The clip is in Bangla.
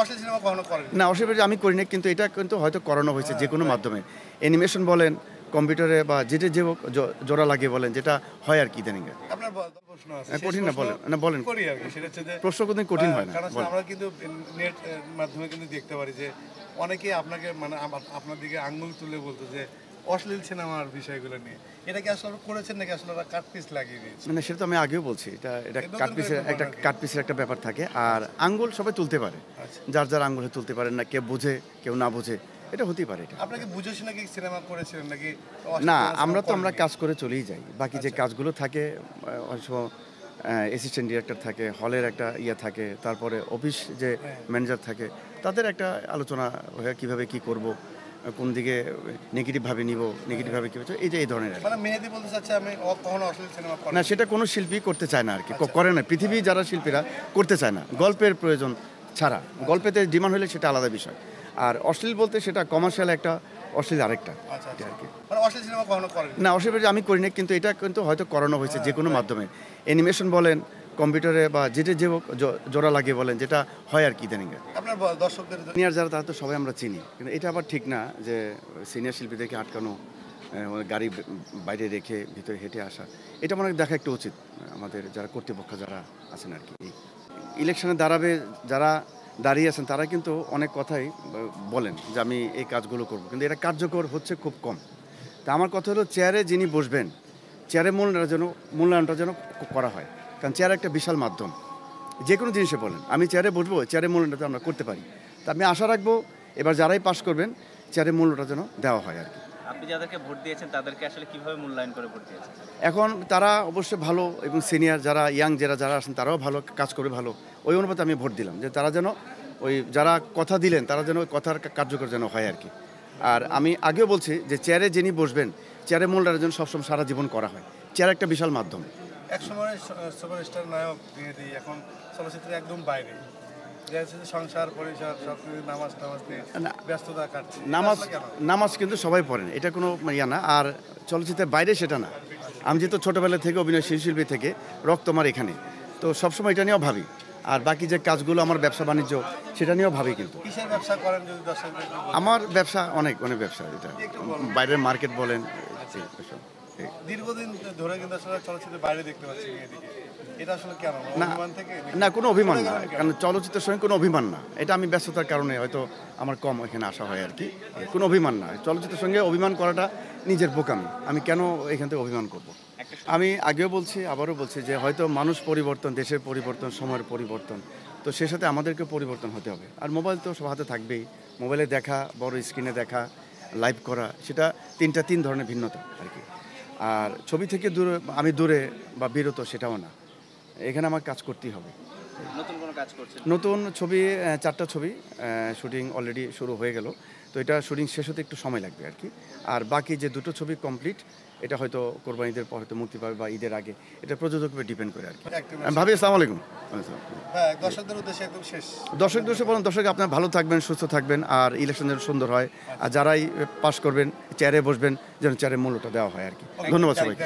অশ্লীল সিনেমা কখনো করেন না, অসুবিধা আমি করি না, কিন্তু এটা কিন্তু হয়তো করানো হয়েছে যে কোনো মাধ্যমে, অ্যানিমেশন বলেন, কম্পিউটারে বা যেটা যে হোক, জোড়া লাগিয়ে বলেন, যেটা হয় আর কি ইদানিং। আপনার প্রশ্ন আছে কঠিন না, বলেন না, বলেন। করি আর কি, সেটা হচ্ছে যে প্রশ্ন কোনদিন কঠিন হয় না, কারণ বলেন। আমরা কিন্তু নেট মাধ্যমে কিন্তু দেখতে পারি যে অনেকেই আপনাকে মানে আপনার দিকে আঙ্গুল তুলে বলতো যে অশ্লীল সিনেমার বিষয়গুলো নিয়ে, এটা কি আসলে করেছেন নাকি আসলে ওরা কাটপিস লাগিয়ে দিয়েছে? মানে সেটা তো আমি আগেও বলছি, এটা নতুন কাটপিসের করে একটা বলেন আর কি। কাটপিসের একটা ব্যাপার থাকে, আর আঙ্গুল সবাই তুলতে পারে, আচ্ছা। যার যার আঙ্গুলে তুলতে পারেন না, কেউ বোঝে কেউ না বোঝে, এটা হতেই পারে এটা। আপনাকে বুঝেছি নাকি সিনেমা করেছিলেন নাকি না, অশ্লীল কোনো আমরা সিনেমা কাজ করে চলেই যাই, বাকি যে আচ্ছা। কাজগুলো থাকে অনেক সময় অ্যাসিস্ট্যান্ট ডিরেক্টর থাকে, হলের একটা ইয়ে থাকে, তারপরে অফিস যে ম্যানেজার থাকে, তাদের একটা আলোচনা হয়ে কীভাবে কী করব, কোন দিকে নেগেটিভভাবে নিব, নেগেটিভভাবে কী হচ্ছে, এই যে এই ধরনের আর কি। মানে মেহেদি বলতে চাচ্ছে আমি কখনো অশ্লীল সিনেমা করি না, সেটা কোনো শিল্পী করতে চায় না আর কি, করে না, পৃথিবী যারা শিল্পীরা করতে চায় না, গল্পের প্রয়োজন ছাড়া। গল্পেতে ডিমান্ড হলে সেটা আলাদা বিষয়, আর অশ্লীল বলতে সেটা কমার্শিয়াল একটা, অশ্লীল আরেকটা আচ্ছা এটা আর কি। মানে অশ্লীল সিনেমা কখনো করেন না, অসুবিধা আমি করি না, কিন্তু এটা কিন্তু হয়তো করানো হয়েছে যে কোনো মাধ্যমে, অ্যানিমেশন বলেন, কম্পিউটারে বা যেটা যে হোক, জোড়া লাগিয়ে বলেন, যেটা হয় আর কি ইদানিং। আপনার দর্শকদের সিনিয়র যারা তারা তো সবাই আমরা চিনি, কিন্তু এটা আবার ঠিক না যে সিনিয়র শিল্পীদেরকে আটকানো, গাড়ি বাইরে রেখে ভিতরে হেঁটে আসা, এটা মনে হয় দেখা একটু উচিত আমাদের যারা কর্তৃপক্ষ যারা আছেন আর কি। ইলেকশনে দাঁড়াবে যারা দাঁড়িয়ে আছেন, তারা কিন্তু অনেক কথাই বলেন যে আমি এই কাজগুলো করব, কিন্তু এটা কার্যকর হচ্ছে খুব কম। তা আমার কথা হলো, চেয়ারে যিনি বসবেন, চেয়ারে মূল্যায়নটা যেন করা হয়, কারণ চেয়ার একটা বিশাল মাধ্যম, যে কোনো জিনিসে বলেন, আমি চেয়ারে বসবো, চেয়ারে মূল্যটা আমরা করতে পারি। তা আমি আশা রাখবো এবার যারাই পাশ করবেন, চেয়ারে মূল্যটা যেন দেওয়া হয় আর কি। আপনি যাদেরকে ভোট দিয়েছেন তাদেরকে আসলে কিভাবে মূল্যায়ন করে ভোট দিয়েছেন? এখন তারা অবশ্যই ভালো, এবং সিনিয়র যারা ইয়াং যারা আছেন তারাও ভালো কাজ করে, ভালো, ওই অনুপাতে আমি ভোট দিলাম, যে তারা যেন ওই যারা কথা দিলেন তারা যেন ওই কথার কার্যকর যেন হয় আর কি। আর আমি আগেও বলছি যে চেয়ারে যিনি বসবেন, চেয়ারে মূল্যটা যেন সবসময় সারা জীবন করা হয়, চেয়ার একটা বিশাল মাধ্যম। একসময় সুপারস্টার নায়ক মেহেদি এখন চলচ্চিত্রে একদম বাইরে, যে হচ্ছে যে সংসার পরিসর সব কিছু নামাজ নিয়ে ব্যস্ততা কাটছে। নামাজ কিন্তু সবাই পড়েন, এটা কোনো ইয়া না, আর চলচ্চিত্রের বাইরে সেটা না। আমি যেহেতু ছোটোবেলা থেকে অভিনয় শিল্পী থেকে রক্ত আমার এখানে, তো সবসময় এটা নিয়েও ভাবি, আর বাকি যে কাজগুলো আমার ব্যবসা বাণিজ্য সেটা নিয়েও ভাবি। কিন্তু কিসের ব্যবসা করেন যদি দর্শকদের আমার ব্যবসা অনেক ব্যবসা, এটা বাইরের মার্কেট বলেন। দীর্ঘদিন ধরে কিন্তু আসলে চলচ্চিত্রের বাইরে দেখতে পাচ্ছি মেহেদিকে, এটা আসলে কেন? না, অভিমান থেকে না, কোনো অভিমান না, কারণ চলচ্চিত্রের সঙ্গে কোনো অভিমান না, এটা আমি ব্যস্ততার কারণে হয়তো আমার কম এখানে আসা হয় আর কি, কোনো অভিমান না। চলচ্চিত্রের সঙ্গে অভিমান করাটা নিজের বোকামি, আমি কেন এখান থেকে অভিমান করব? আমি আগেও বলছি, আবারও বলছি যে হয়তো মানুষ পরিবর্তন, দেশের পরিবর্তন, সময়ের পরিবর্তন, তো সে সাথে আমাদেরকে পরিবর্তন হতে হবে। আর মোবাইল তো সব হাতে থাকবেই, মোবাইলে দেখা, বড় স্ক্রিনে দেখা, লাইভ করা, সেটা তিন ধরনের ভিন্নতা আর কি। আর ছবি থেকে আমি দূরে বা বিরত সেটাও না, এখানে আমার কাজ করতেই হবে। নতুন কোনো কাজ করছেন? নতুন ছবি, 4টা ছবি শুটিং অলরেডি শুরু হয়ে গেল, তো এটা শুটিং শেষ হতে একটু সময় লাগবে আর কি। আর বাকি যে 2টো ছবি কমপ্লিট, এটা হয়তো কোরবানিদের পর হয়তো মুক্তি পাবে বা ঈদের আগে, এটা প্রযোজকের উপর ডিপেন্ড করে আর কি। আমি ভাবি। আসসালামু আলাইকুম। হ্যাঁ, দর্শকদের উদ্দেশ্যে একদম শেষ। দর্শক বলেন, দর্শক আপনার ভালো থাকবেন, সুস্থ থাকবেন, আর ইলেকশন যেন সুন্দর হয়, আর যারাই পাশ করবেন চেয়ারে বসবেন যেন চেয়ারের মূল্যটা দেওয়া হয় আর কি। ধন্যবাদ সবাইকে।